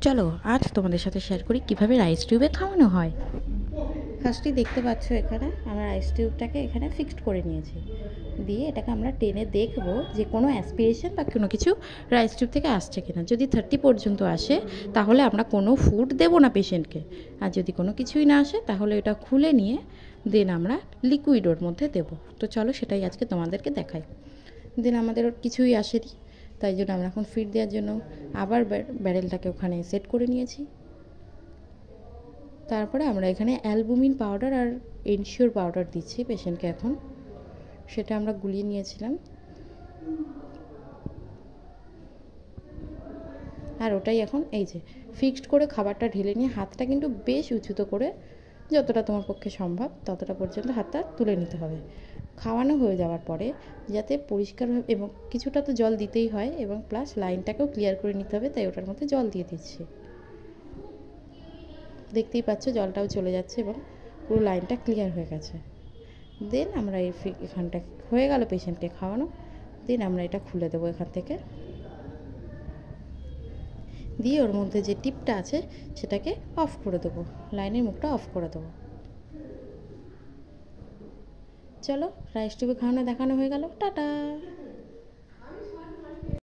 চলো আজ তোমাদের সাথে শেয়ার করি কিভাবে রাইস টিউবে খাওয়ানো হয়। ফার্স্টেই দেখতে পাচ্ছ এখানে আমরা রাইস টিউবটাকে এখানে ফিক্সড করে নিয়েছি, দিয়ে এটাকে আমরা টেনে দেখব যে কোনো অ্যাসপিরেশন বা কোনো কিছু রাইস টিউব থেকে আসছে কিনা। যদি 30 পর্যন্ত আসে তাহলে আমরা কোনো ফুড দেবো না পেশেন্টকে, আর যদি কোনো কিছুই না আসে তাহলে এটা খুলে নিয়ে দেন আমরা লিকুইড ওর মধ্যে দেবো। তো চলো সেটাই আজকে তোমাদেরকে দেখাই। দেন আমাদের ওর কিছুই আসেনি, তাই জন্য আমরা এখন ফিড দেওয়ার জন্য আবার ব্যারেলটাকে ওখানে সেট করে নিয়েছি। তারপরে আমরা এখানে অ্যালবুমিন পাউডার আর এনশিওর পাউডার দিচ্ছি পেশেন্টকে। এখন সেটা আমরা গুলিয়ে নিয়েছিলাম, আর ওটাই এখন এই যে ফিক্সড করে খাবারটা ঢেলে নিয়ে হাতটা কিন্তু বেশ উঁচুতো করে, যতটা তোমার পক্ষে সম্ভব ততটা পর্যন্ত হাতটা তুলে নিতে হবে। খাওয়ানো হয়ে যাওয়ার পরে যাতে পরিষ্কারভাবে, এবং কিছুটা তো জল দিতেই হয়, এবং প্লাস লাইনটাকেও ক্লিয়ার করে নিতে হবে, তাই ওটার মধ্যে জল দিয়ে দিচ্ছি। দেখতেই পাচ্ছ জলটাও চলে যাচ্ছে এবং পুরো লাইনটা ক্লিয়ার হয়ে গেছে। দেন আমরা এখানটা হয়ে গেল পেশেন্টকে খাওয়ানো। দেন আমরা এটা খুলে দেবো এখান থেকে, দিয়ে ওর মধ্যে যে টিপটা আছে সেটাকে অফ করে দেবো, লাইনের মুখটা অফ করে দেবো। চলো রাইস টিউবে খাওয়ানো দেখানো হয়ে গেল, টাটা।